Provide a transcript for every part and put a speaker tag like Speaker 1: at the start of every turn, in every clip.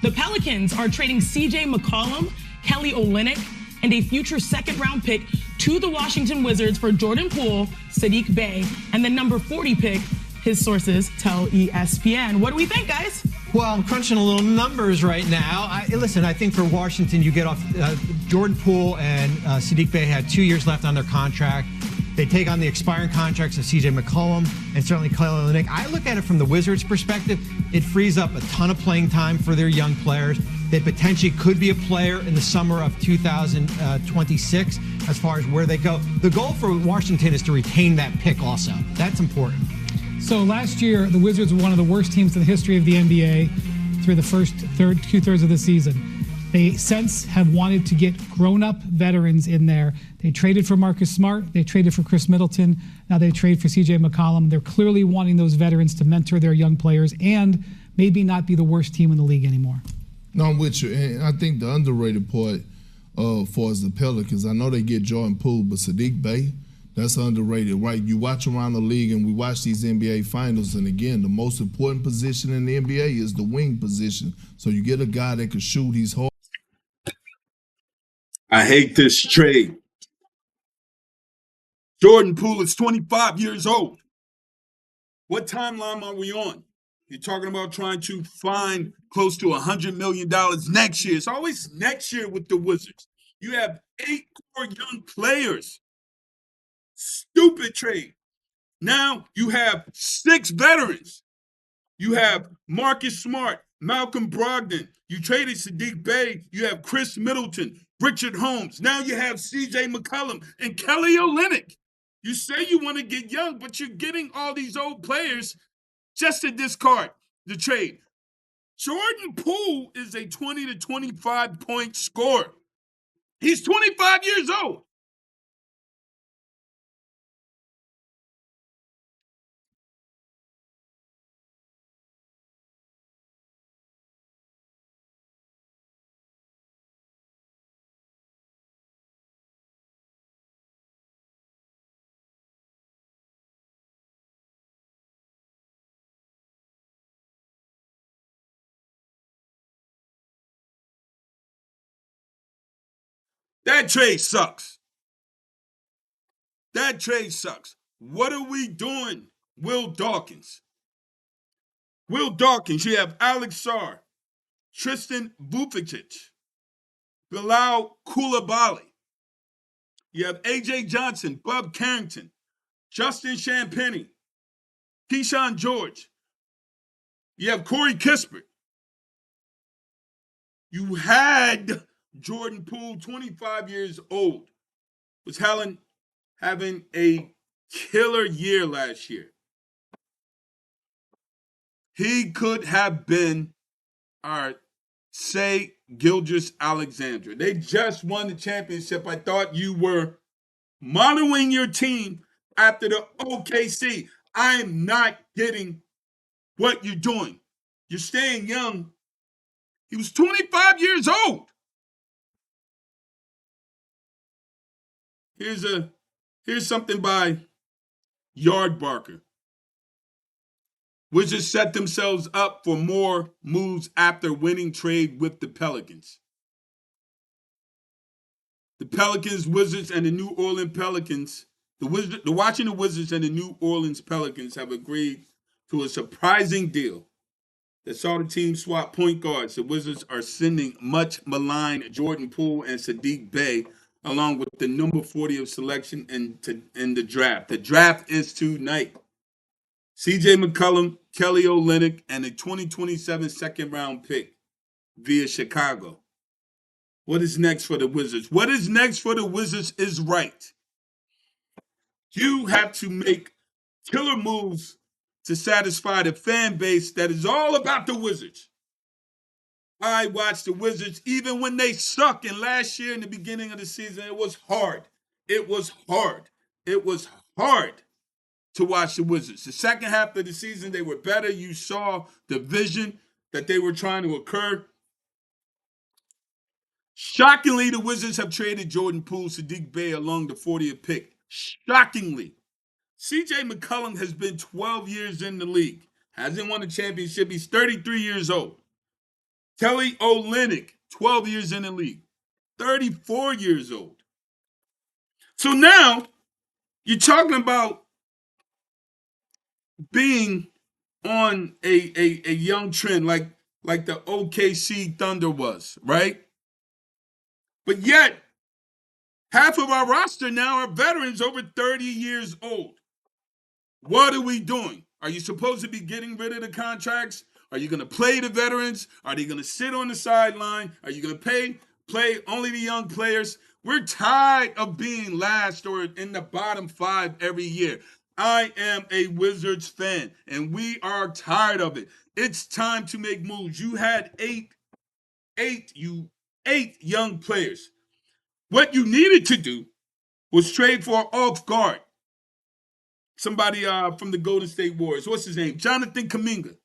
Speaker 1: The Pelicans are trading CJ McCollum, Kelly Olynyk, and a future second-round pick to the Washington Wizards for Jordan Poole, Saddiq Bey, and the number 40 pick, his sources tell ESPN. What do we think, guys?
Speaker 2: Well, I'm crunching a little numbers right now. Listen, I think for Washington, you get off Jordan Poole and Saddiq Bey had 2 years left on their contract. They take on the expiring contracts of CJ McCollum and certainly Kelly Olynyk. I look at it from the Wizards' perspective. It frees up a ton of playing time for their young players. They potentially could be a player in the summer of 2026 as far as where they go. The goal for Washington is to retain that pick also. That's important.
Speaker 3: So last year, the Wizards were one of the worst teams in the history of the NBA through the first two-thirds of the season. They since have wanted to get grown-up veterans in there. They traded for Marcus Smart. They traded for Chris Middleton. Now they trade for CJ McCollum. They're clearly wanting those veterans to mentor their young players and maybe not be the worst team in the league anymore.
Speaker 4: No, I'm with you. And I think the underrated part for us, the Pelicans, I know they get Jordan Poole, but Saddiq Bey, that's underrated, right? You watch around the league and we watch these NBA finals, and again, the most important position in the NBA is the wing position. So you get a guy that can shoot, he's hard.
Speaker 5: I hate this trade. Jordan Poole is 25 years old. What timeline are we on? You're talking about trying to find close to $100 million next year. It's always next year with the Wizards. You have 8 core young players. Stupid trade. Now you have 6 veterans. You have Marcus Smart, Malcolm Brogdon. You traded Saddiq Bey. You have Chris Middleton, Richard Holmes. Now you have CJ McCollum and Kelly Olynyk. You say you want to get young, but you're getting all these old players just to discard the trade. Jordan Poole is a 20 to 25 point scorer. He's 25 years old. That trade sucks. That trade sucks. What are we doing, Will Dawkins? Will Dawkins, you have Alex Sarr, Tristan Vucevic, Bilal Coulibaly. You have A.J. Johnson, Bob Carrington, Justin Champagnie, Keyshawn George. You have Corey Kispert. You had Jordan Poole, 25 years old, was having a killer year last year. He could have been our, say, Gilgeous-Alexander. They just won the championship. I thought you were modeling your team after the OKC. I am not getting what you're doing. You're staying young. He was 25 years old. Here's something by Yardbarker. Wizards set themselves up for more moves after winning trade with the Pelicans. The Pelicans, Wizards, and the New Orleans Pelicans, the Washington Wizards and the New Orleans Pelicans have agreed to a surprising deal that saw the team swap point guards. The Wizards are sending much maligned Jordan Poole and Saddiq Bey along with the number 40 of selection in the draft. The draft is tonight. CJ McCollum, Kelly Olynyk, and a 2027 second-round pick via Chicago. What is next for the Wizards? What is next for the Wizards is right. You have to make killer moves to satisfy the fan base that is all about the Wizards. I watched the Wizards even when they suck. And last year in the beginning of the season, it was hard. It was hard. It was hard to watch the Wizards. The second half of the season, they were better. You saw the vision that they were trying to occur. Shockingly, the Wizards have traded Jordan Poole, Saddiq Bey along the 40th pick. Shockingly. CJ McCollum has been 12 years in the league. Hasn't won a championship. He's 33 years old. Kelly Olynyk, 12 years in the league, 34 years old. So now you're talking about being on a young trend like the OKC Thunder was, right? But yet, half of our roster now are veterans over 30 years old. What are we doing? Are you supposed to be getting rid of the contracts? Are you going to play the veterans? Are they going to sit on the sideline? Are you going to play only the young players? We're tired of being last or in the bottom 5 every year. I am a Wizards fan, and we are tired of it. It's time to make moves. You had eight young players. What you needed to do was trade for off guard. Somebody from the Golden State Warriors. What's his name? Jonathan Kuminga.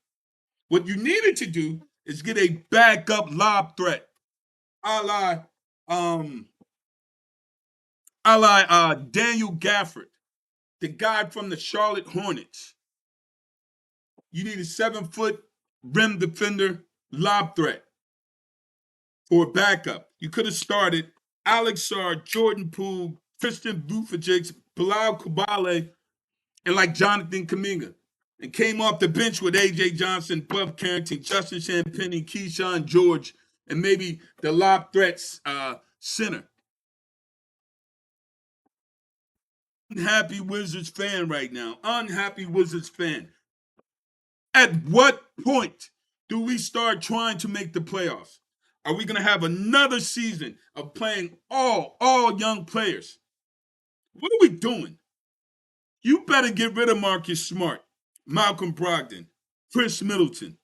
Speaker 5: What you needed to do is get a backup lob threat, a la Daniel Gafford, the guy from the Charlotte Hornets. You need a 7-foot rim defender lob threat for backup. You could have started Alex Sarr, Jordan Poole, Tristan Vucevic, Bilal Coulibaly, and like Jonathan Kuminga, and came off the bench with A.J. Johnson, Buff Carrington, Justin Champagnie, Keyshawn George, and maybe the lob threats center. Unhappy Wizards fan right now. Unhappy Wizards fan. At what point do we start trying to make the playoffs? Are we going to have another season of playing all young players? What are we doing? You better get rid of Marcus Smart, Malcolm Brogdon, Chris Middleton,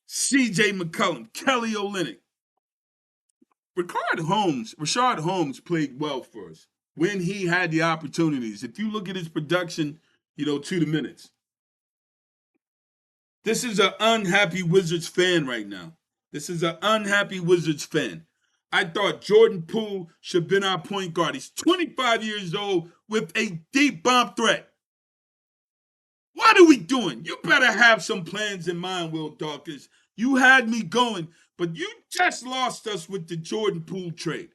Speaker 5: C.J. McCollum, Kelly Olynyk. Rashard Holmes played well for us when he had the opportunities. If you look at his production, to the minutes. This is an unhappy Wizards fan right now. This is an unhappy Wizards fan. I thought Jordan Poole should have been our point guard. He's 25 years old with a deep bomb threat. What are we doing? You better have some plans in mind, Will Dawkins. You had me going, but you just lost us with the Jordan Poole trade.